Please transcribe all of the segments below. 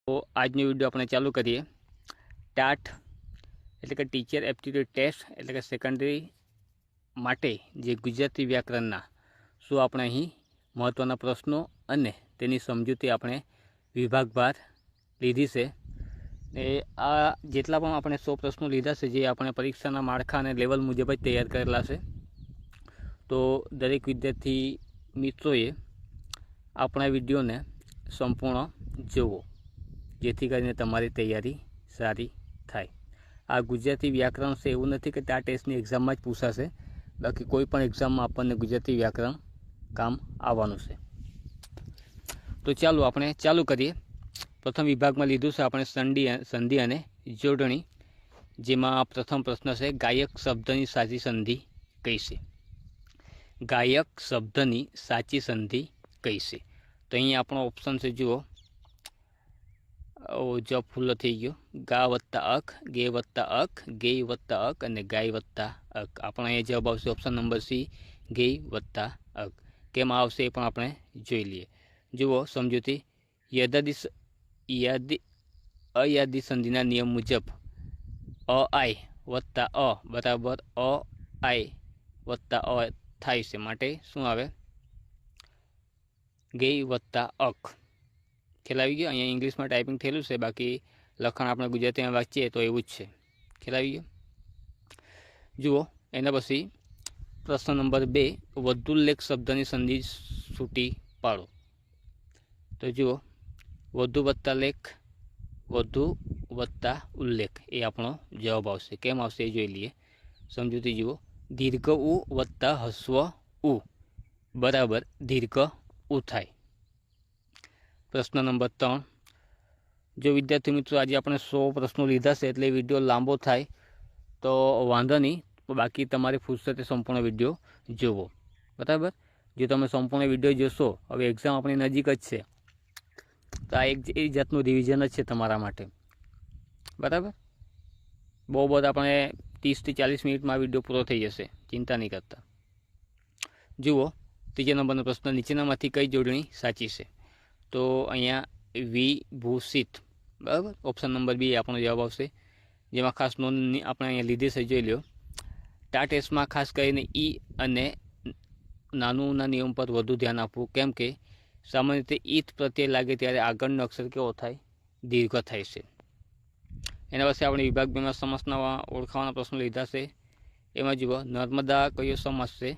तो આજનો વિડીયો આપણે ચાલુ કરીએ। ટાટ એટલે કે ટીચર એપ્ટિટ્યૂડ ટેસ્ટ એટલે કે સેકન્ડરી માટે જે ગુજરાતી વ્યાકરણના શું આપણે અહીં મહત્ત્વના પ્રશ્નો અને તેની સમજૂતી આપણે વિભાગવાર લીધી છે। એ આ જેટલા પણ આપણે 100 પ્રશ્નો લીધા છે જે આપણે પરીક્ષાના માળખા અને લેવલ મુજબ જ તૈયાર કરેલા છે। તો દરેક વિદ્યાર્થી મિત્રોએ આપણા વિડીયોને સંપૂર્ણ જોવો જેથી કરીને તમારી તૈયારી સારી થાય। આ ગુજરાતી વ્યાકરણ છે એવું નથી કે આ ટેસ્ટની એક્ઝામમાં જ પૂછાશે, બાકી કોઈ પણ એક્ઝામમાં આપણને ગુજરાતી વ્યાકરણ કામ આવવાનું છે। તો ચાલો આપણે ચાલુ કરીએ। પ્રથમ વિભાગમાં લીધું છે આપણે સંધિ અને જોડણી, જેમાં પ્રથમ પ્રશ્ન છે ગાયક શબ્દની સાચી સંધિ કઈ છે? ગાયક શબ્દની સાચી સંધિ કઈ છે? તો અહીં આપણો ઓપ્શન છે, જુઓ જવાબ ફૂલ્લો થઈ ગયો। ગા વત્તા અક, ગે વત્તા અક, ગેય વત્તા અક અને ગાય વત્તા અક। આપણો અહીંયા જવાબ આવશે ઓપ્શન નંબર સી, ગેય વત્તા અક। કેમ આવશે એ પણ આપણે જોઈ લઈએ। જુઓ સમજૂતી, અયાદી સંધિના નિયમ મુજબ અ આઈ વત્તા અ બરાબર અ આઈ વત્તા અ થાય છે, માટે શું આવે? ગેય વત્તા અક। ખ્યાલ આવી ગયો? અહીંયા ઇંગ્લિશમાં ટાઈપિંગ થયેલું છે, બાકી લખાણ આપણે ગુજરાતીમાં વાંચીએ તો એવું જ છે। ખ્યાલ આવી ગયો? જુઓ એના પછી પ્રશ્ન નંબર 2, વધુલ્લેખ શબ્દની સંધિ છૂટી પાડો। તો જુઓ વધુ વત્તા લેખ, વધુ વત્તા ઉલ્લેખ એ આપણો જવાબ આવશે। કેમ આવશે એ જોઈ લઈએ। સમજૂતી જુઓ, દીર્ઘ ઉ વત્તા હસ્વ ઉ બરાબર દીર્ઘ ઉ થાય। પ્રશ્ન નંબર 3, જો વિદ્યાર્થી મિત્રો આજે આપણે 100 પ્રશ્નો લીધા છે એટલે વિડીયો લાંબો થાય તો વાંધો નહીં, બાકી તમારે ફુરસતે સંપૂર્ણ વિડીયો જોવો, બરાબર? જો તમે સંપૂર્ણ વિડીયો જોશો, હવે એક્ઝામ આપણી નજીક જ છે, તો આ એક એ જાતનું રિવિઝન જ છે તમારા માટે, બરાબર? બહુ આપણે 30 થી 40 મિનિટમાં વિડીયો પૂરો થઈ જશે, ચિંતા નહીં કરતા। જુઓ ત્રીજા નંબરનો પ્રશ્ન, નીચેનામાંથી કઈ જોડણી સાચી છે? તો અહીંયા વિભૂષિત, બરાબર? ઓપ્શન નંબર બી આપણો જવાબ આવશે, જેમાં ખાસ નોંધ આપણે અહીંયા લીધી છે, જોઈ લો। ટા ટેસ્ટમાં ખાસ કરીને ઈ અને નાનુંના નિયમ પર વધુ ધ્યાન આપવું, કેમ કે સામાન્ય રીતે ઈત પ્રત્યે લાગે ત્યારે આગળનો અક્ષર કેવો થાય? દીર્ઘ થાય છે। એના પછી આપણે વિભાગ 2માં સમાસના ઓળખાવાના પ્રશ્નો લીધા છે। એમાં જુઓ નર્મદા કયો સમાસ છે?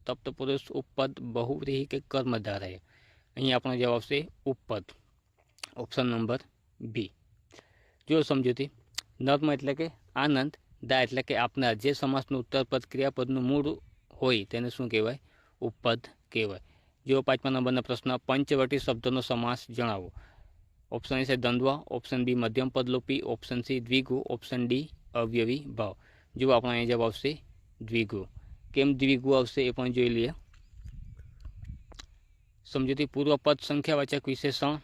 તપ્તપુરુષ, ઉપપદ, બહુવ્રીહી કે કર્મધારય? અહીં આપણો જવાબ આવશે ઉપપદ, ઓપ્શન નંબર બી। જો સમજૂતી, નર્મ એટલે કે આનંદ, દા એટલે કે આપનાર, જે સમાસનું ઉત્તરપદ ક્રિયાપદનું મૂળ હોય તેને શું કહેવાય? ઉપપદ કહેવાય। જો 5મા નંબરનો પ્રશ્ન, પંચવટી શબ્દનો સમાસ જણાવો। ઓપ્શન એ છે દ્વંદ્વ, ઓપ્શન બી મધ્યમ પદલોપી, ઓપ્શન સી દ્વિગુ, ઓપ્શન ડી અવયવી ભાવ। જો આપણો અહીંયા જવાબ આવશે દ્વિગુ। કેમ દ્વિગુ આવશે એ પણ જોઈ લઈએ। સમજૂતી, પૂર્વપદ સંખ્યાવાચક વિશેષણ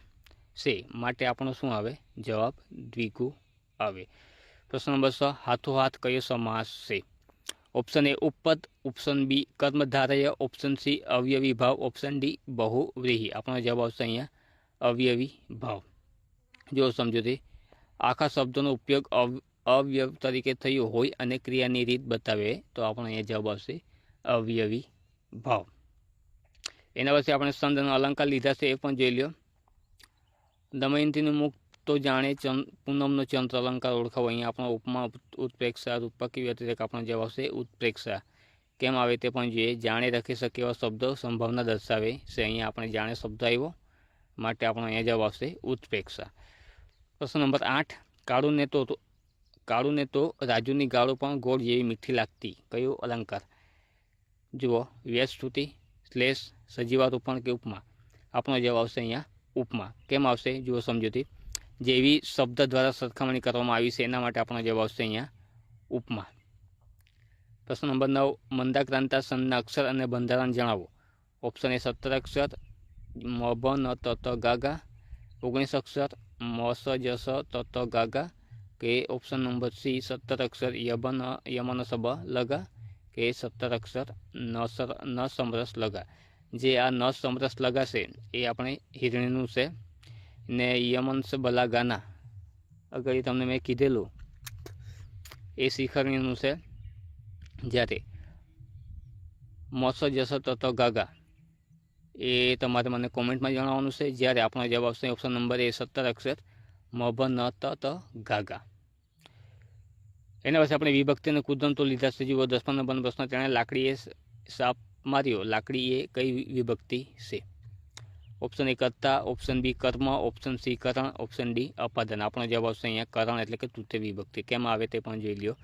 છે, માટે આપણો શું આવે? જવાબ દ્વિગુ આવે। પ્રશ્ન નંબર 6, હાથોહાથ કયો સમાસ છે? ઓપ્શન એ ઉપપદ, ઓપ્શન બી કર્મધારય, ઓપ્શન સી અવયવી ભાવ, ઓપ્શન ડી બહુવ્રીહી। આપણો જવાબ આવશે અહીંયા અવયવી ભાવ। જો સમજૂતી, આખા શબ્દોનો ઉપયોગ અવયવ તરીકે થયો હોય અને ક્રિયાની રીત બતાવે તો આપણો અહીંયા જવાબ આવશે અવયવી ભાવ। એના પછી આપણે સંદ અને અલંકાર લીધા છે, એ પણ જોઈ લો। દમયંતીનું મુખ તો જાણે પૂનમનો ચંદ્ર અલંકાર ઓળખાવો। અહીંયા આપણો ઉપમા, ઉત્પ્રેક્ષા, રૂપકી વ્યતિરેક આપણો જવાબ આવશે ઉત્પ્રેક્ષા। કેમ આવે તે પણ જોઈએ। જાણે રાખી શકે એવા શબ્દો સંભાવના દર્શાવે છે, અહીંયા આપણે જાણે શબ્દ આવ્યો, માટે આપણો અહીંયા જવાબ આવશે ઉત્પ્રેક્ષા। પ્રશ્ન નંબર 8, કાળુને તો રાજુની ગાળો પણ ગોળ જેવી મીઠી લાગતી, કયો અલંકાર? જુઓ વ્યસ્તુતિ, શ્લેષ, સજીવારૂપણ કે ઉપમા? આપણો જવાબ આવશે અહીંયા ઉપમા। કેમ આવશે? જુઓ સમજૂતી, જેવી શબ્દ દ્વારા સરખામણી કરવામાં આવી છે એના માટે આપણો જવાબ આવશે અહીંયા ઉપમા। પ્રશ્ન નંબર 9, મંદાક્રાંતા સંદના અક્ષર અને બંધારણ જણાવો। ઓપ્શન એ 17 અક્ષર, મ ભ ન ત ત ગા ગા, 19 અક્ષર, મ સ જ સ ત ત ગા ગા, કે ઓપ્શન નંબર સી 17 અક્ષર, ય ભ ન યમ ન સ બ લગા, કે 17 અક્ષર, ન સમરસ લગા? જે આ ન સમરસ લગા છે એ આપણે હિરણીનું છે, ને યમન સે ભલા ગાના અગર તમને મેં કીધેલું એ શીખરણીનું છે. જ્યારે મોસો જસો તો ગાગા એ તમારે મને કોમેન્ટમાં જણાવવાનું છે. જ્યારે આપણો જવાબ આવશે ઓપ્શન નંબર એ 17 અક્ષર મભ ન ત ગાગા. એના પછી આપણે વિભક્તિને કુદંતો લીધા છે. જુઓ 10મા નંબરનો પ્રશ્ન, તેણે લાકડીએ સાપ માર્યો. લાકડી એ કઈ વિભક્તિ છે? ઓપ્શન એ કર્તા, ઓપ્શન બી કર્મ, ઓપ્શન સી કરણ, ઓપ્શન ડી અપાદન. આપણો જવાબ આવશે અહીંયા કરણ એટલે કે તૃતીય વિભક્તિ. કેમ આવે તે પણ જોઈ લ્યો.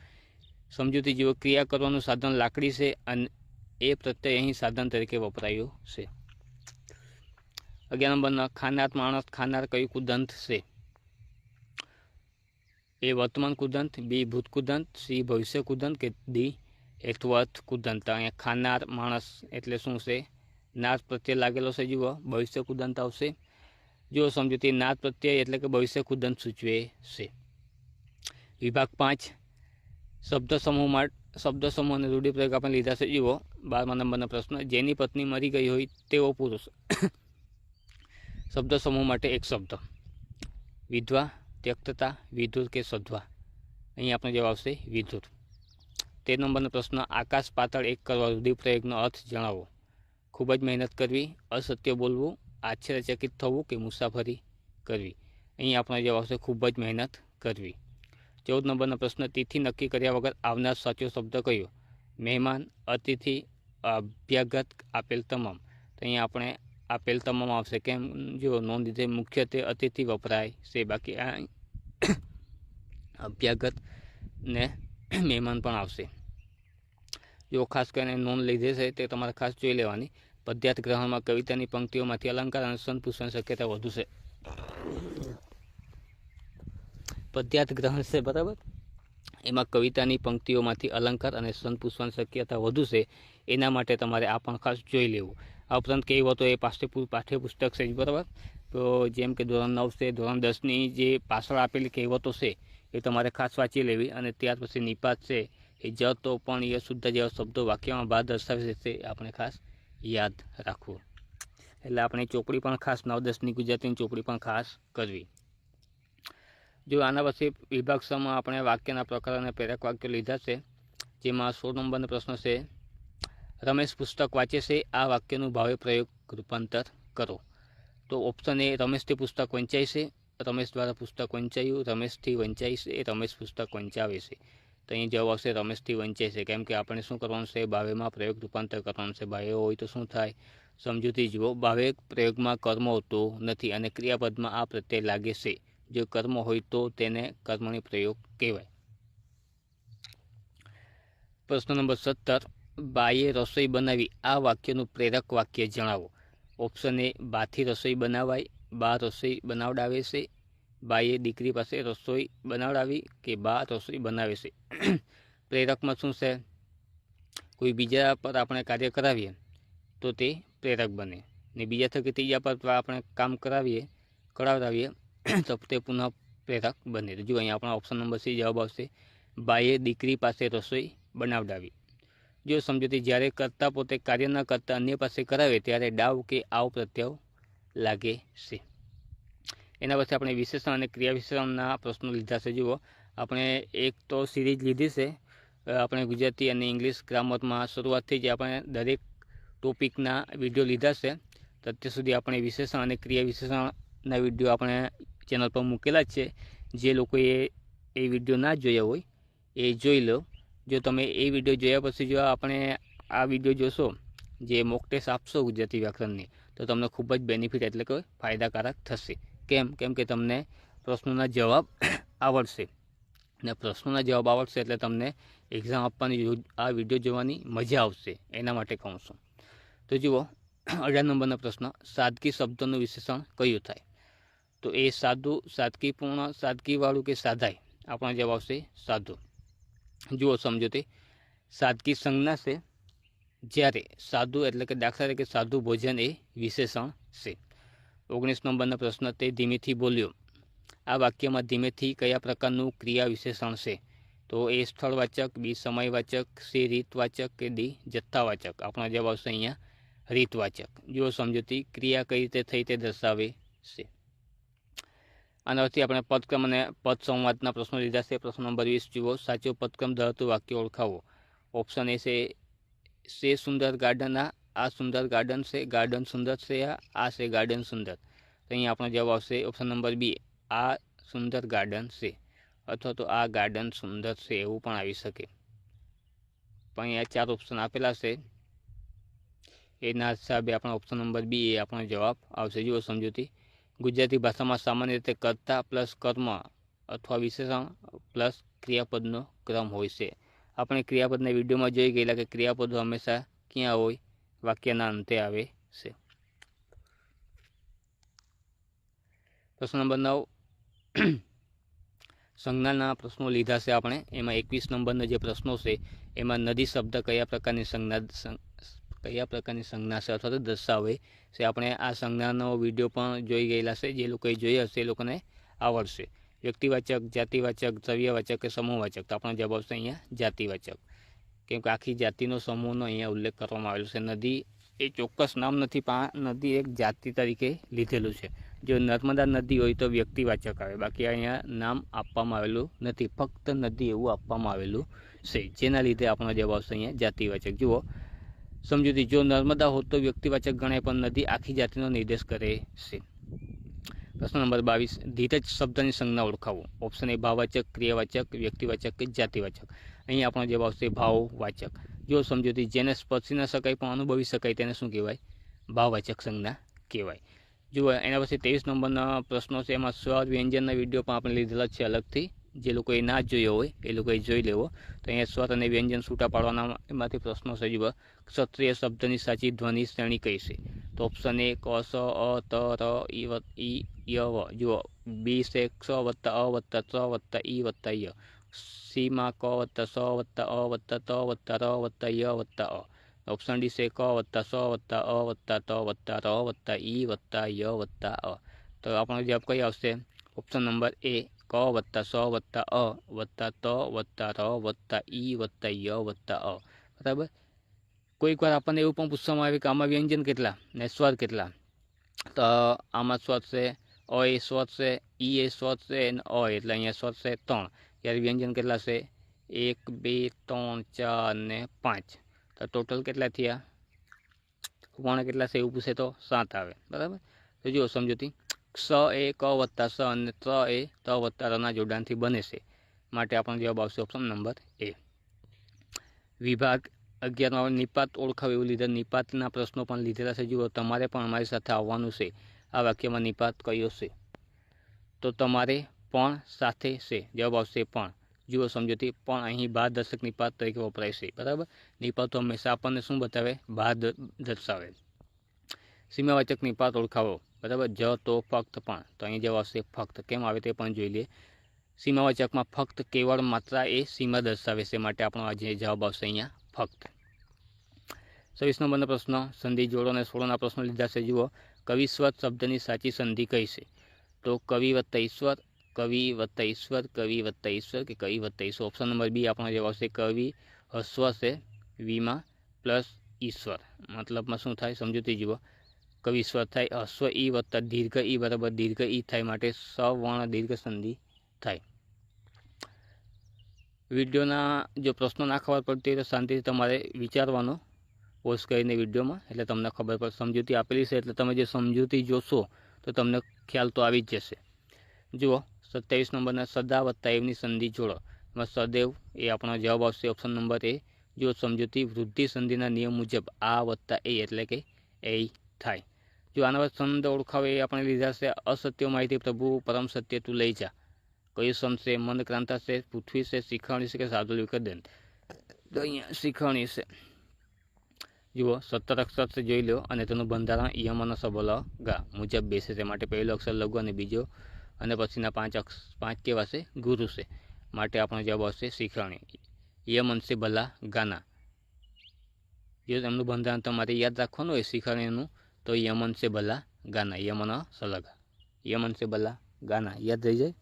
સમજૂતી જુઓ, ક્રિયા કરવાનું સાધન લાકડી છે અને એ પ્રત્યય અહીં સાધન તરીકે વપરાયું છે. 11 નંબરના ખાનાર માણસ ખાનાર કયું કુદંત છે? એ વર્તમાન કુદંત, બી ભૂત કુદંત, સી ભવિષ્ય કુદંત કે ડી એર્થવર્થ કુદંત. અહીંયા ખાનાર માણસ એટલે શું છે? નાર પ્રત્યય લાગેલો છે. જુઓ ભવિષ્ય કુદંત આવશે. જો સમજૂતી નાર પ્રત્યય એટલે કે ભવિષ્ય કુદંત સૂચવે છે. વિભાગ 5 શબ્દ સમૂહ અને રૂઢિપ્રયોગ આપણે લીધા છે. જુઓ 12મા નંબરનો પ્રશ્ન, જેની પત્ની મરી ગઈ હોય તેવો પુરુષ. શબ્દ સમૂહ માટે એક શબ્દ. વિધવા, ત્યક્તતા, વિધુર કે સધવા. અહીં આપણો જવાબ આવશે વિધુર. 13 નંબરનો પ્રશ્ન, આકાશ પાતાળ એક કરવા રૂઢિપ્રયોગનો અર્થ જણાવો. ખૂબ જ મહેનત કરવી, અસત્ય બોલવું, આશ્ચર્યચકિત થવું કે મુસાફરી કરવી. અહીં આપણો જવાબ આવશે ખૂબ જ મહેનત કરવી. 14 નંબરનો પ્રશ્ન, તિથિ નક્કી કર્યા વગર આવનાર સાચો શબ્દ કયો? મહેમાન, અતિથિ, અભ્યાગત, આપેલ તમામ. તો અહીંયા આપણે આપેલ તમામ આવશે. કેમ? જો નોંધ લીધે મુખ્યત્વે અતિથિ વપરાય છે, બાકી આ અભ્યાગત ને મહેમાન પણ આવશે. જો ખાસ કરીને નોંધ લીધે છે તે તમારે ખાસ જોઈ લેવાની. પદ્યાર્થ ગ્રહણમાં કવિતાની પંક્તિઓમાંથી અલંકાર અને સંત પૂછવાની શક્યતા વધુ છે. પદ્યાર્થ ગ્રહણ છે બરાબર, એમાં કવિતાની પંક્તિઓમાંથી અલંકાર અને સંત પૂછવાની શક્યતા વધુ છે. એના માટે તમારે આ પણ ખાસ જોઈ લેવું. આ ઉપરાંત કહેવતો એ પાઠ્યપુસ્તક છે બરાબર. તો જેમ કે ધોરણ 9 છે, ધોરણ 10ની જે પાછળ આપેલી કહેવતો છે એ તમારે ખાસ વાંચી લેવી. અને ત્યાર પછી નિપાત છે, એ જ તો પણ એ શુદ્ધ જેવા શબ્દો વાક્યમાં ભાર દર્શાવે છે તે આપણે ખાસ યાદ રાખવું. એટલે આપણે ચોપડી પણ ખાસ 9-10ની ગુજરાતીની ચોપડી પણ ખાસ કરવી. જો આના પછી વિભાગ 6માં આપણે વાક્યના પ્રકાર અને પ્રેરક વાક્યો લીધા છે. જેમાં 16 નંબરનો પ્રશ્ન છે, રમેશ પુસ્તક વાંચે છે, આ વાક્યનું ભાવે પ્રયોગ રૂપાંતર કરો. તો ઓપ્શન એ રમેશથી પુસ્તક વંચાય છે, રમેશ દ્વારા પુસ્તક વંચાયું, રમેશથી વંચાય છે, રમેશ પુસ્તક વંચાવે છે. તો અહીં જવાબ આવશે રમેશથી વંચાય છે. કેમ કે આપણે શું કરવાનું છે? ભાવેમાં પ્રયોગ રૂપાંતર કરવાનું છે. ભાવે હોય તો શું થાય? સમજૂતી જુઓ, ભાવે પ્રયોગમાં કર્મ હોતો નથી અને ક્રિયાપદમાં આ પ્રત્યય લાગે છે. જો કર્મ હોય તો તેને કર્મણી પ્રયોગ કહેવાય. પ્રશ્ન નંબર 17, બાએ રસોઈ બનાવી, આ વાક્યનું પ્રેરક વાક્ય જણાવો. ઓપ્શન એ બાથી રસોઈ બનાવાય, બા રસોઈ બનાવડાવે છે, બાએ દીકરી પાસે રસોઈ બનાવડાવી કે બા રસોઈ બનાવે છે. પ્રેરકમાં શું છે? કોઈ બીજા પર આપણે કાર્ય કરાવીએ તો તે પ્રેરક બને, ને બીજા થકી ત્રીજા પર આપણે કામ કરાવડાવીએ તો તે પુનઃ પ્રેરક બને. તો જો અહીંયા આપણા ઓપ્શન નંબર સી જવાબ આવશે, બાએ દીકરી પાસે રસોઈ બનાવડાવી. જો સમજૂતી, જ્યારે કરતા પોતે કાર્ય ન કરતા અન્ય પાસે કરાવે ત્યારે ડાવ કે આવ પ્રત્યય લાગે છે. એના પછી આપણે વિશેષણ અને ક્રિયા વિશેષણના પ્રશ્નો લીધા છે. જુઓ આપણે એક તો સિરીઝ લીધી છે આપણે ગુજરાતી અને ઇંગ્લિશ ગ્રામરમાં. શરૂઆતથી જ આપણે દરેક ટોપિકના વિડીયો લીધા છે. તો અત્યાર સુધી આપણે વિશેષણ અને ક્રિયા વિશેષણના વિડીયો આપણે ચેનલ પર મૂકેલા જ છે. જે લોકોએ એ વિડીયો ના જોયા હોય એ જોઈ લો. જો તમે એ વિડીયો જોયા પછી જો આપણે આ વિડીયો જોશો, જે મોક ટેસ્ટ આપશો ગુજરાતી વ્યાકરણની, તો તમને ખૂબ જ બેનિફિટ એટલે કે ફાયદાકારક થશે. કેમ કે તમને પ્રશ્નોના જવાબ આવડશે, ને પ્રશ્નોના જવાબ આવડશે એટલે તમને એક્ઝામ આપવાની આ વિડીયો જોવાની મજા આવશે. એના માટે કહું છું. તો જુઓ 18 નંબરનો પ્રશ્ન, સાદગી શબ્દનું વિશેષણ કયું થાય? તો એ સાદું, સાદગીપૂર્ણ, સાદગીવાળું કે સાદાઈ. આપણો જવાબ આવશે સાદું. જુઓ સમજૂતી, સાદગી સંજ્ઞા છે, જ્યારે સાદું એટલે કે દાખલા તરીકે સાદું ભોજન એ વિશેષણ છે. 19 નંબરનો પ્રશ્ન, તે ધીમેથી બોલ્યો. આ વાક્યમાં ધીમેથી કયા પ્રકારનું ક્રિયા વિશેષણ છે? તો એ સ્થળવાચક, બી સમયવાચક, સી રીતવાચક કે ડી જથ્થાવાચક. આપણો જવાબ આવશે અહીંયા રીતવાચક. જુઓ સમજૂતી, ક્રિયા કઈ રીતે થઈ તે દર્શાવે છે. આનાથી આપણે પદક્રમ અને પદ સંવાદના પ્રશ્નો લીધા છે. પ્રશ્ન નંબર 20 જુઓ. સાચો પદક્રમ ધરાવતું વાક્ય ઓળખાવો. ઓપ્શન એ છે સુંદર ગાર્ડન, આ સુંદર ગાર્ડન છે, ગાર્ડન સુંદર છે, આ છે ગાર્ડન સુંદર. તો અહીંયા આપણો જવાબ આવશે ઓપ્શન નંબર બી, આ સુંદર ગાર્ડન છે, અથવા તો આ ગાર્ડન સુંદર છે, એવું પણ આવી શકે. પણ અહીંયા 4 ઓપ્શન આપેલા છે, એના હિસાબે આપણો ઓપ્શન નંબર બી એ આપણો જવાબ આવશે. જુઓ સમજૂતી. ગુજરાતી ભાષામાં સામાન્ય રીતે કર્તા પ્લસ કર્મ અથવા વિશેષણ પ્લસ ક્રિયાપદનો ક્રમ હોય છે. આપણે ક્રિયાપદના વિડીયોમાં જોઈ ગયેલા કે ક્રિયાપદો હંમેશા ક્યાં હોય? વાક્યના અંતે આવે છે. પ્રશ્ન નંબર 9 સંજ્ઞાના પ્રશ્નો લીધા છે આપણે. એમાં 21 નંબરના જે પ્રશ્નો છે એમાં નદી શબ્દ કયા પ્રકારની સંજ્ઞા છે અથવા તો દર્શાવે છે. આપણે આ સંજ્ઞાનો વિડીયો પણ જોઈ ગયેલા છે. જે લોકોએ જોઈ હશે એ લોકોને આવડશે. વ્યક્તિવાચક, જાતિવાચક, દ્રવ્યવાચક કે સમૂહવાચક. તો આપણો જવાબ આવશે અહીંયા જાતિવાચક, કેમ કે આખી જાતિનો સમૂહનો અહીંયા ઉલ્લેખ કરવામાં આવેલો છે. નદી એ ચોક્કસ નામ નથી, પણ આ નદી એક જાતિ તરીકે લીધેલું છે. જો નર્મદા નદી હોય તો વ્યક્તિવાચક આવે, બાકી અહીંયા નામ આપવામાં આવેલું નથી, ફક્ત નદી એવું આપવામાં આવેલું છે, જેના લીધે આપણો જવાબ આવશે અહીંયા જાતિવાચક. જુઓ સમજૂતી. જો નર્મદા હોત તો વ્યક્તિવાચક ગણાય, પણ નદી આખી જાતિનો નિર્દેશ કરે છે. પ્રશ્ન નંબર 22 ધીરજ શબ્દની સંજ્ઞા ઓળખાવો. ઓપ્શન એ ભાવવાચક, ક્રિયાવાચક, વ્યક્તિવાચક કે જાતિવાચક. અહીં આપણો જવાબ આવશે ભાવવાચક. જો સમજૂતી. જેને સ્પર્શી ન શકાય પણ અનુભવી શકાય તેને શું કહેવાય? ભાવવાચક સંજ્ઞા કહેવાય. જુઓ એના પછી 23 નંબરના પ્રશ્નો છે. એમાં સ્વર વ્યંજનના વિડીયો પણ આપણે લીધેલા છે અલગથી. જે લોકોએ ના જોયો હોય એ લોકોએ જોઈ લેવો. તો અહીંયા સ્વર અને વ્યંજન છૂટા પાડવાના એમાંથી પ્રશ્નો છે. જુઓ ક્ષત્રિય શબ્દની સાચી ધ્વનિ શ્રેણી કઈ છે? તો ઓપ્શન એ ક, સ, અ, ત, ર, ઈ, ય, વ. જુઓ બી છે ક્ષ વત્તા અ વત્તા ચ વત્તા ઈ વત્તા ય. સીમાં ક વત્તા સ વત્તા અ વત્તા ત વત્તા ર વત્તા ય વત્તા અ. ઓપ્શન ડી છે ક વત્તા સ વત્તા અ વત્તા ત વત્તા ર વત્તા ઈ વત્તા ય વત્તા અ. તો આપણો જવાબ કઈ આવશે? ઓપ્શન નંબર એ ક વત્તા સ વત્તા અ વત્તા ત વત્તા ર વત્તા ઈ વત્તા ય વત્તા અ. બરાબર. કોઈક વાર આપણને એવું પણ પૂછવામાં આવે કે આમાં વ્યંજન કેટલા ને સ્વર કેટલા? તો આમાં સ્વર છે અ એ સ્વર છે, ઈ એ સ્વર છે અને અ એટલે અહીંયા સ્વર છે 3. ત્યારે વ્યંજન કેટલા છે? 1 2 3 4 ને 5. તો ટોટલ કેટલા થયા? વર્ણ કેટલા છે એવું પૂછે તો 7 આવે. બરાબર. તો જુઓ સમજૂતી. ક્ષ એ ક વત્તા સ અને ત એ ત વત્તા રના જોડાણથી બને છે, માટે આપણો જવાબ આવશે ઓપ્શન નંબર એ. વિભાગ 11માં નિપાત ઓળખાવ એવું લીધા. નિપાતના પ્રશ્નો પણ લીધેલા છે. જુઓ તમારે પણ અમારી સાથે આવવાનું છે. આ વાક્યમાં નિપાત કયો છે? તો તમારે પણ સાથે છે. જવાબ આવશે પણ. જુઓ સમજૂતી. પણ અહીં ભાર દર્શક નિપાત તરીકે વપરાય છે. બરાબર. નિપાતો હંમેશા આપણને શું બતાવે? ભાર દર્શાવે. સીમાવાચક નિપાત ઓળખાવો. બરાબર. જ તો ફક્ત પણ. તો અહીં જવાબ આવશે ફક્ત. કેમ આવે તે પણ જોઈ લે. સીમાવાચકમાં ફક્ત કેવળ માત્રા એ સીમા દર્શાવે છે, માટે આપણો આજે જવાબ આવશે અહીંયા ફક્ત. 26 નંબરનો પ્રશ્ન સંધિ જોડો અને સોળોના પ્રશ્નો લીધા છે. જુઓ કવિસ્વર શબ્દની સાચી સંધિ કઈ છે? તો કવિ વત્તા ઈશ્વર, કવિ વત્તા ઈશ્વર, કવિ વત્તા ઈશ્વર કે કવિ વત્તા ઈશ્વર. ઓપ્શન નંબર બી આપણો જવાબ આવશે કવિ. હસ્વ છે વીમાં પ્લસ ઈશ્વર, મતલબમાં શું થાય? સમજૂતી જુઓ. કવિસ્વર થાય હસ્વ ઈ વત્તા દીર્ઘ ઈ બરાબર દીર્ઘ ઈ થાય, માટે સવર્ણ દીર્ઘ સંધિ થાય. વિડીયોના જો પ્રશ્નો ના ખબર પડતી હોય તો શાંતિથી તમારે વિચારવાનો પોઝ કરીને વિડીયોમાં, એટલે તમને ખબર પડે. સમજૂતી આપેલી છે એટલે તમે જે સમજૂતી જોશો તો તમને ખ્યાલ તો આવી જ જશે. જુઓ 27 નંબરના સદા વત્તા એવની સંધિ જોડો. એમાં સદૈવ એ આપણો જવાબ આવશે ઓપ્શન નંબર એ. જો સમજૂતી. વૃદ્ધિ સંધિના નિયમ મુજબ આ વત્તા એ એટલે કે એ થાય. જો આના છંદ ઓળખાવે એ આપણે લીધા છે. અસત્ય માહિતી પ્રભુ પરમ સત્ય તું લઈ જા. કયું સમ છે? મંદક્રાંતા છે, પૃથ્વી છે, શિખરણી છે કે સાધુ વિકદન? તો અહીંયા શિખરણી છે. જુઓ 17 અક્ષર છે, જોઈ લો, અને તેનું બંધારણ યમ અને સબલ ગા મુજબ બેસે છે, માટે પહેલો અક્ષર લઘુ અને બીજો અને પછીના 5 કેવા છે? ગુરુ છે, માટે આપણો જવાબ આવશે શિખરણી. યમન છે ભલા ગાના. જો એમનું બંધારણ તમારે યાદ રાખવાનું હોય શિખરણીનું, તો યમન છે ભલા ગાના, યમન સલગા, યમન છે ભલા ગાના યાદ રહી જાય.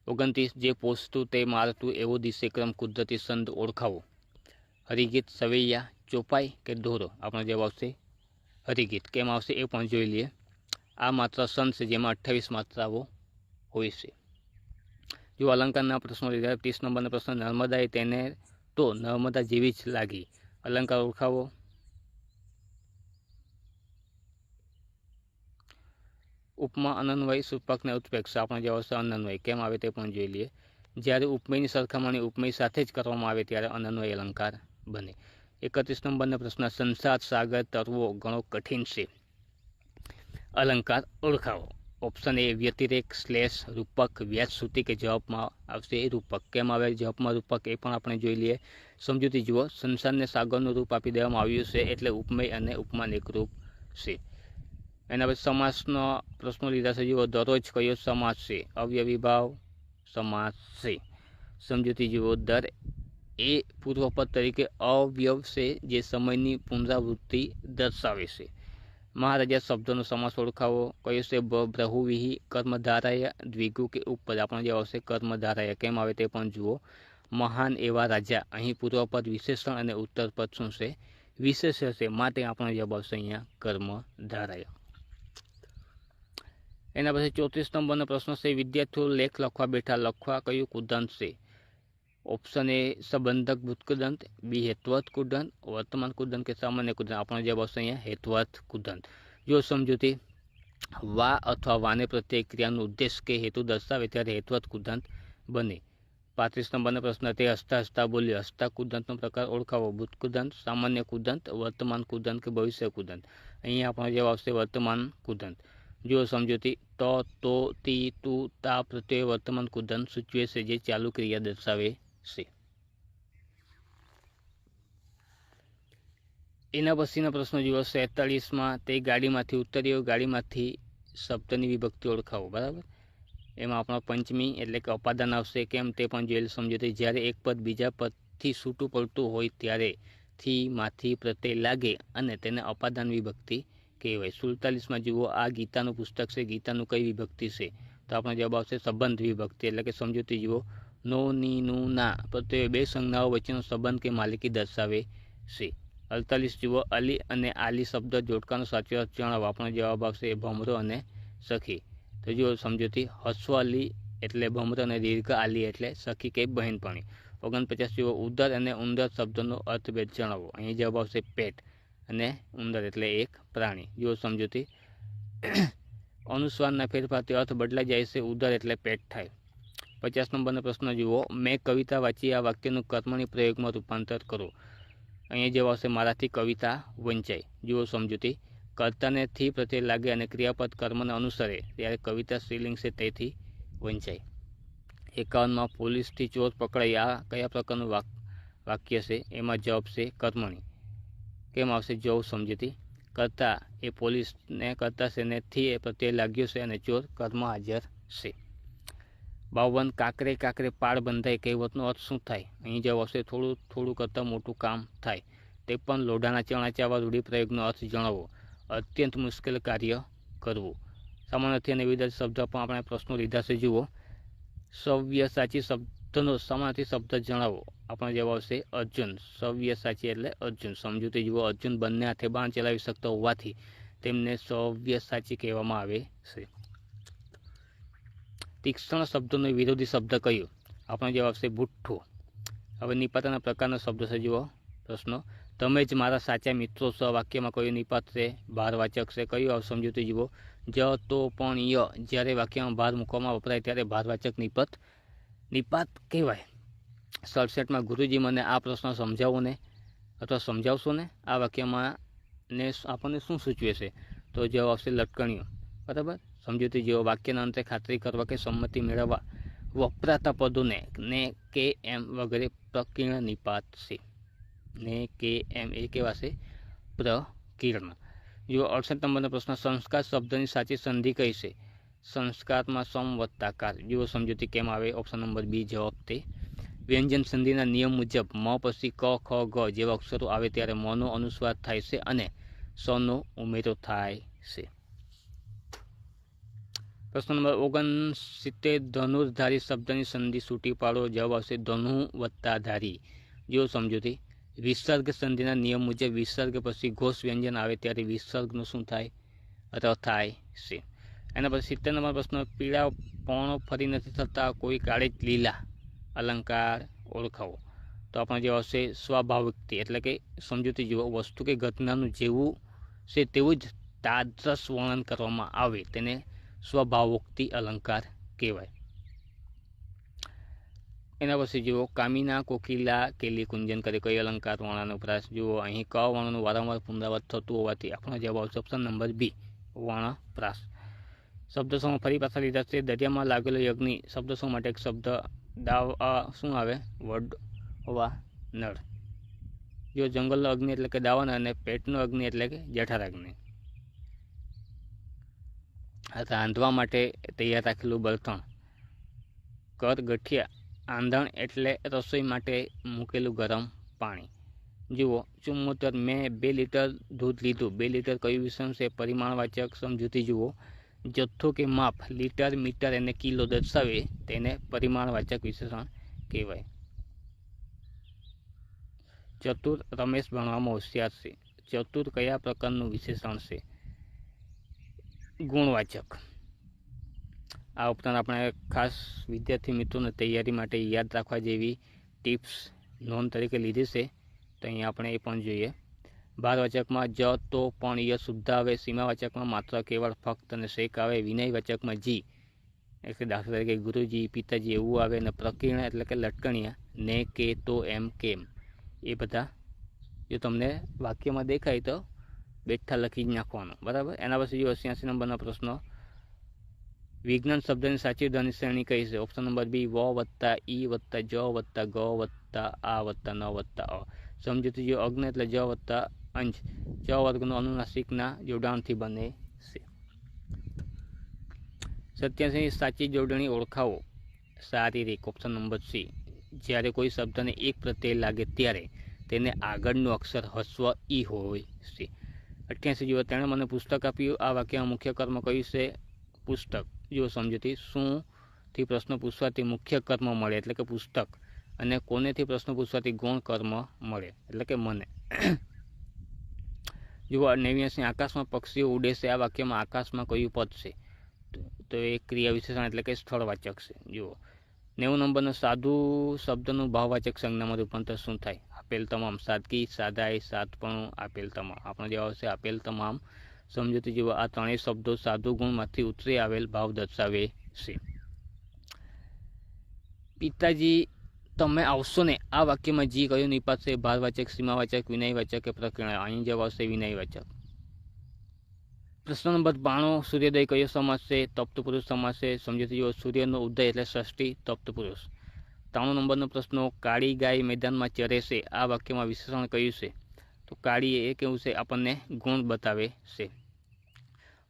29 જે પોષતું તે મારતું એવો દિશેક્રમ કુદરતી છંદ ઓળખાવો. હરિગીત, સવૈયા, ચોપાઈ કે દોરો? આપણો જવાબ આવશે હરિગીત. કેમ આવશે એ પણ જોઈ લઈએ. આ માત્રા સંત છે, જેમાં 28 માત્રાઓ હોય છે. જો અલંકારના પ્રશ્નો લીધા 30 નંબરનો પ્રશ્ન, નર્મદાએ તેને તો નર્મદા જેવી જ લાગી. અલંકાર ઓળખાવો. ઉપમા, અનન્વય, સૂચક ને ઉત્પ્રેક્ષ. આપણે જે આવશે અનન્વય કેમ આવે તે પણ જોઈ લઈએ. જ્યારે ઉપમેયની સરખામણી ઉપમેય સાથે જ કરવામાં આવે ત્યારે અનન્વય અલંકાર બને. 31 નંબરનો પ્રશ્ન, સંસાર સાગર તરવો ઘણો કઠિન છે. અલંકાર ઓળખાવો. ઓપ્શન એ વ્યતિરેક, શ્લેષ, રૂપક, વ્યાજશ્રુતિ કે જવાબમાં આવશે રૂપક. કેમ આવે જવાબમાં રૂપક એ પણ આપણે જોઈ લઈએ. સમજૂતી જુઓ. સંસારને સાગરનું રૂપ આપી દેવામાં આવ્યું છે એટલે ઉપમેય અને ઉપમાન એક રૂપ છે. એના પછી સમાસનો પ્રશ્નો લીધા છે. જુઓ, દરરોજ કયો સમાસ છે? અવ્યવીભાવ સમાસ છે. સમજૂતી જુઓ. દર એ પૂર્વપદ તરીકે અવ્યવ છે જે સમયની પુનરાવૃત્તિ દર્શાવે છે. મહારાજા શબ્દનો સમાસ ઓળખાવો. કયો છે? બ્રહુવિહી, કર્મધારાય, દ્વિગુ કે ઉપપદ. આપણે જે આવશે કર્મધારાય. કેમ આવે તે પણ જુઓ. મહાન એવા રાજા. અહીં પૂર્વપદ વિશેષણ અને ઉત્તરપદ શું છે? વિશેષણ છે. માટે આપણો જવાબ આવશે અહીંયા કર્મધારાય. એના પછી 34 નંબરનો પ્રશ્ન છે. વિદ્યાર્થીઓ લેખ લખવા બેઠા. લખવા કયું કુદંત છે? ઓપ્શન એ સંબંધક ભૂતકુદંત, બી હેત્વર્થ કુદંત, વર્તમાન કુદંત કે સામાન્ય કુદંત. આપણો જવાબ આવશે અહીંયા હેત્વર્થ કુદંત. જો સમજૂતી, વા અથવા વાને પ્રત્યે ક્રિયાનો ઉદ્દેશ કે હેતુ દર્શાવે ત્યારે હેત્વર્થ કુદંત બને. 35 નંબરનો પ્રશ્ન, તે હસતા હસતા બોલ્યો. હસતા કુદંતનો પ્રકાર ઓળખાવો. ભૂતકુદંત, સામાન્ય કુદંત, વર્તમાન કુદંત કે ભવિષ્ય કુદંત. અહીંયા આપણો જવાબ આવશે વર્તમાન કુદંત. જો સમજૂતી, તો, તી, તું, તા પ્રત્યે વર્તમાન કુદંત સૂચવે છે જે ચાલુ ક્રિયા દર્શાવે છે. એના પછીનો પ્રશ્ન જુઓ. 47માં, તે ગાડીમાંથી ઉતર્યો. ગાડીમાંથી શબ્દની વિભક્તિ ઓળખાવો. બરાબર. એમાં આપણો પંચમી એટલે કે અપાદાન આવશે. કેમ તે પણ જોયેલ. સમજૂતી, જ્યારે એક પદ બીજા પદથી છૂટું પડતું હોય ત્યારે થી માંથી પ્રત્યય લાગે અને તેને અપાદાન વિભક્તિ કહેવાય. 47માં જુઓ. આ ગીતાનું પુસ્તક છે. ગીતાનું કઈ વિભક્તિ છે? તો આપણો જવાબ આવશે સંબંધ વિભક્તિ. એટલે કે સમજૂતી જુઓ. નો, ની, નું, ના પ્રત્યે બે સંજ્ઞાઓ વચ્ચેનો સંબંધ કે માલિકી દર્શાવે છે. 48 જુઓ. અલી અને આલી શબ્દ જોડકાનો સાચો અર્થ જણાવો. આપણો જવાબ આવશે ભમરો અને સખી. તો જુઓ સમજૂતી, હસ્વ અલી એટલે ભમરો અને દીર્ઘ આલી એટલે સખી કે બહેનપણી. 49 જુઓ. ઉદર અને ઉંદર શબ્દનો અર્થભેદ જણાવો. અહીં જવાબ આવશે પેટ અને ઉંદર એટલે એક પ્રાણી. જુઓ સમજૂતી, અનુસ્વારના ફેરફારથી અર્થ બદલાઈ જાય છે. ઉદર એટલે પેટ થાય. 50 નંબરનો પ્રશ્ન જુઓ. મેં કવિતા વાંચી. આ વાક્યનું કર્મણી પ્રયોગમાં રૂપાંતર કરો. અહીંયા જવાબ આવશે મારાથી કવિતા વંચાઈ. જુઓ સમજૂતી, કર્તાને થી પ્રત્યે લાગે અને ક્રિયાપદ કર્મને અનુસરે ત્યારે કવિતા સ્ત્રીલિંગ છે તેથી વંચાઈ. 51માં, પોલીસથી ચોર પકડાઈ. આ કયા પ્રકારનું વાક્ય છે? એમાં જવાબ છે કર્મણી. કેમ આવશે? જો સમજૂતી, કર્તા એ પોલીસને કરતા છે ને થી એ પ્રત્યે લાગ્યો છે અને ચોર કર્મ હાજર છે. 52, કાકરે કાકરે પાળ બંધાય. કહેવતનો અર્થ શું થાય? અહીં જવાબ આવશે થોડું થોડું કરતાં મોટું કામ થાય. 53, લોઢાના ચણા ચાવવા. રૂઢિપ્રયોગનો અર્થ જણાવો. અત્યંત મુશ્કેલ કાર્ય કરવું. સમાનાર્થી અને વિરુદ્ધ શબ્દ પણ આપણે પ્રશ્નો લીધા છે. જુઓ, સવ્યસાચી શબ્દનો સમાનાર્થી શબ્દ જણાવો. આપણો જવાબ આવશે અર્જુન. સવ્યસાચી એટલે અર્જુન. સમજૂતી જુઓ. અર્જુન બંને હાથે બાણ ચલાવી શકતો હોવાથી તેમને સવ્યસાચી કહેવામાં આવે છે. તીક્ષ્ણ શબ્દનો વિરોધી શબ્દ કયો? આપણો જવાબ આવશે ભુઠ્ઠો. હવે નિપાતના પ્રકારનો શબ્દ છે. જુઓ પ્રશ્નો, તમે જ મારા સાચા મિત્રો છો. વાક્યમાં કયો નિપાત છે? ભારવાચક છે. કયું આવશે? સમજૂતી જુઓ. જ, તો, પણ, ય જ્યારે વાક્યમાં ભાર મૂકવામાં વપરાય ત્યારે ભારવાચક નિપાત કહેવાય. 67માં, ગુરુજી મને આ પ્રશ્ન સમજાવો ને અથવા સમજાવશો ને. આ વાક્યમાં ને આપણને શું સૂચવે છે? તો જવાબ આવશે લટકણીઓ. બરાબર. સમજૂતી જેવો. વાક્યના અંતે ખાતરી કરવા કે સંમતિ મેળવવા વપરાતા પદોને ને, કે, એમ વગેરે પ્રકીર્ણ નિપાત છે. ને, કે, એમ એ કેવા છે? પ્રકીર્ણ. જો 68 નંબરનો પ્રશ્ન, સંસ્કાર શબ્દની સાચી સંધિ કઈ છે? સંસ્કારમાં સમ વત્તા કાર. જુઓ સમજૂતી કેમ આવે? ઓપ્શન નંબર બી જવાબ તે. વ્યંજન સંધિના નિયમ મુજબ મ પછી ક, ખ, ગ જેવા અક્ષરો આવે ત્યારે મનો અનુસ્વાર થાય છે અને સનો ઉમેરો થાય છે. પ્રશ્ન નંબર 69, ધનુર્ધારી શબ્દની સંધિ છૂટી પાડો. જવાબ આવશે ધનુ વત્તા ધારી. જો સમજૂતી, વિસર્ગ સંધિના નિયમ મુજબ વિસર્ગ પછી ઘોષ વ્યંજન આવે ત્યારે વિસર્ગનું શું થાય? ર થાય છે. એના પછી 70 નંબર પ્રશ્ન, પીળા પર્ણો ફરી નથી થતા, કોઈ કાળે જ લીલા અલંકાર ઓળખાવો. તો આપણો જે આવશે સ્વાભાવિકથી, એટલે કે સમજૂતી જુઓ, વસ્તુ કે ઘટનાનું જેવું છે તેવું જ તાદ્રશ વર્ણન કરવામાં આવે તેને સ્વભાવોક્તિ અલંકાર કહેવાય. એના પછી જુઓ, કામિના કોકિલા કેલી કુંજન કરે, કઈ અલંકાર વર્ણનો પ્રાસ. જુઓ અહીં ક વર્ણનું વારંવાર પુનરાવર્ત થતું હોવાથી આપણો જવાબ આવશે ઓપ્શન નંબર બી, વર્ણપ્રાસ. શબ્દ સમૂહ ફરી પાછા લીધા છે. દરિયામાં લાગેલો યજ્ઞ શબ્દ સમૂહ માટે એક શબ્દ શું આવે? વડવા નળ. જો જંગલનો અગ્નિ એટલે કે દાવાનળ અને પેટનો અગ્નિ એટલે કે જઠરાગ્નિ. રાંધવા માટે તૈયાર રાખેલું બળતણ. કર ગઠિયા. આંધણ એટલે રસોઈ માટે મૂકેલું ગરમ પાણી. જુઓ 74, મેં 2 લીટર દૂધ લીધું. 2 લીટર કયું વિશેષણ છે? પરિમાણવાચક. સમજૂતી જુઓ, જથ્થો કે માપ લીટર, મીટર અને કિલો દર્શાવે તેને પરિમાણવાચક વિશેષણ કહેવાય. ચતુર, રમેશ ભણવામાં હોશિયાર છે. ચતુર કયા પ્રકારનું વિશેષણ છે? ગુણવાચક. આ ઉપરાંત આપણે ખાસ વિદ્યાર્થી મિત્રોને તૈયારી માટે યાદ રાખવા જેવી ટિપ્સ નોંધ તરીકે લીધી છે, તો અહીંયા આપણે એ પણ જોઈએ. ભારવાચકમાં જ, તો, પણ, ય શુદ્ધ આવે. સીમાવાચકમાં માત્ર, કેવળ, ફક્ત અને શેક આવે. વિનયવાચકમાં જી એટલે દાખલા તરીકે ગુરુજી, પિતાજી એવું આવે. અને પ્રકીર્ણ એટલે કે લટકણિયા, ને, કે, તો, એમ, કેમ એ બધા જો તમને વાક્યમાં દેખાય તો બેઠા લખી જ નાખવાનું, બરાબર. એના પછી જો 86 નંબરનો પ્રશ્ન, વિજ્ઞાન શબ્દની સાચી ધ્વનિ શ્રેણી કઈ છે? ઓપ્શન નંબર બી, વ વત્તા ઈ વત્તા જ વત્તા ગ વત્તા આ વત્તા ન વત્તા અ. સમજૂતી જો, અગ્ન એટલે જ વત્તા અંશ, ચ વર્ગનો અનુનાસિકના જોડાણથી બને છે. 87 સાચી જોડણી ઓળખાવો. શારીરિક. ઓપ્શન નંબર સી, જ્યારે કોઈ શબ્દને એક પ્રત્યય લાગે ત્યારે તેને આગળનું અક્ષર હસ્વ ઈ હોય છે. 88 જુઓ, તેણે મને પુસ્તક આપ્યું. આ વાક્યમાં મુખ્ય કર્મ કયું છે? પુસ્તક. જો સમજૂતી, શું થી પ્રશ્ન પૂછવાથી મુખ્ય કર્મ મળે એટલે કે પુસ્તક, અને કોનેથી પ્રશ્ન પૂછવાથી ગૌણ કર્મ મળે એટલે કે મને. જુઓ 89 આકાશમાં પક્ષીઓ ઉડે છે. આ વાક્યમાં આકાશમાં કયું પદ છે? તો એ ક્રિયા વિશેષણ એટલે કે સ્થળવાચક છે. જુઓ 90 નંબરનો, સાધુ શબ્દનું ભાવવાચક સંજ્ઞામાં રૂપાંતર શું થાય? આપેલ તમામ. સાદગી, સાદાઈ, સાદપણું, આપેલ તમામ. આપણો જવાબ આવશે આપેલ તમામ. સમજૂતી જુઓ, આ ત્રણેય શબ્દો સાધુ ગુણમાંથી ઉતરી આવેલ ભાવ દર્શાવે છે. પિતાજી તમે આવશો ને, આ વાક્યમાં જી કયું નિપાત છે? ભારવાચક, સીમાવાચક, વિનયવાચક કે પ્રકીર્ણ? અહીં જવાબ આવશે વિનયવાચક. પ્રશ્ન નંબર 92, સૂર્યોદય કયો સમાસ છે? તપ્ત પુરુષ સમાસ છે. સમજૂતી જુઓ, સૂર્યનો ઉદય એટલે ષષ્ઠી તપ્ત પુરુષ. 93 નંબરનો પ્રશ્ન, કાળી ગાય મેદાનમાં ચરે છે. આ વાક્યમાં વિશેષણ કયું છે? તો કાળી એ કેવું છે? આપણને ગુણ બતાવે છે.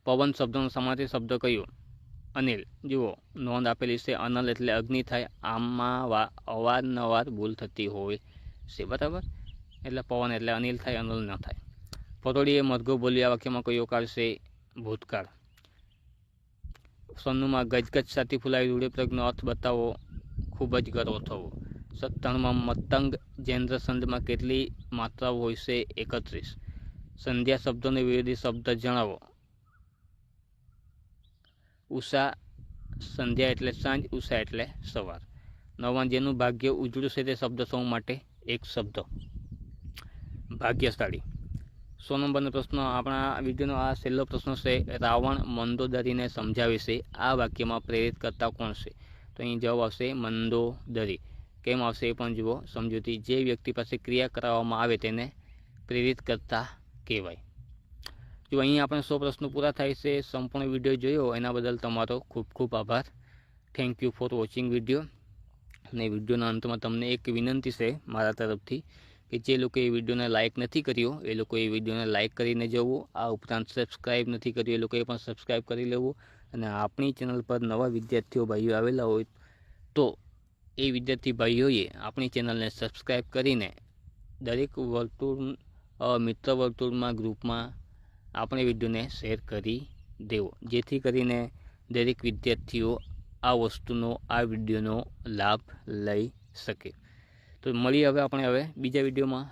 પવન શબ્દનો સમાનાર્થી શબ્દ કયો? અનિલ. જુઓ નોંધ આપેલી છે, અનલ એટલે અગ્નિ થાય. આમાં અવારનવાર ભૂલ થતી હોય છે, બરાબર. એટલે પવન એટલે અનિલ થાય, અનલ ન થાય. પરોળીએ મરઘો બોલ્યો. આ વાક્યમાં કયો કાળ છે? ભૂતકાળ. 96માં ગજગજ સાથી ફૂલાવી રૂઢિપ્રયોગનો અર્થ બતાવો. ખૂબ જ ગર્વ થવો. 97માં મતંગ જેન્દ્ર સંધિમાં કેટલી માત્રાઓ હોય છે? 31. સંધ્યા શબ્દોનો વિરોધી શબ્દ જણાવો. ઉષા. સંધ્યા એટલે સાંજ, ઉષા એટલે સવાર. 9માં જેનું ભાગ્ય ઉજળું છે તે શબ્દ સમૂહ માટે એક શબ્દ. ભાગ્યશાળી. 100 નંબરનો પ્રશ્ન, આપણા વિડીયોનો આ છેલ્લો પ્રશ્ન છે. રાવણ મંદોદરીને સમજાવે છે. આ વાક્યમાં પ્રેરિત કરતા કોણ છે? તો અહીં જવાબ આવશે મંદોદરી. કેમ આવશે એ પણ જુઓ. સમજૂતી, જે વ્યક્તિ પાસે ક્રિયા કરાવવામાં આવે તેને પ્રેરિત કરતા કહેવાય. જો અહીં આપણે 100 પ્રશ્નો પૂરા થાય છે. સંપૂર્ણ વિડીયો જોયો એના બદલ તમારો ખૂબ ખૂબ આભાર. Thank you for watching video. અને વિડીયોના અંતમાં તમને એક વિનંતી છે મારા તરફથી કે જે લોકો એ વિડીયોને લાઇક નથી કર્યો એ લોકો એ વિડીયોને લાઇક કરીને જવું. આ ઉપરાંત સબસ્ક્રાઈબ નથી કર્યું એ લોકોએ પણ સબસ્ક્રાઈબ કરી લેવું. અને આપણી ચેનલ પર નવા વિદ્યાર્થીઓ ભાઈઓ આવેલા હોય તો એ વિદ્યાર્થી ભાઈઓએ આપણી ચેનલને સબસ્ક્રાઈબ કરીને દરેક વર્તુળ, મિત્ર વર્તુળમાં, ગ્રુપમાં આપણે વિડીયોને શેર કરી દેવો, જેથી કરીને દરેક વિદ્યાર્થીઓ આ વસ્તુનો, આ વિડીયોનો લાભ લઈ શકે. તો મળીએ હવે આપણે બીજા વિડીયોમાં.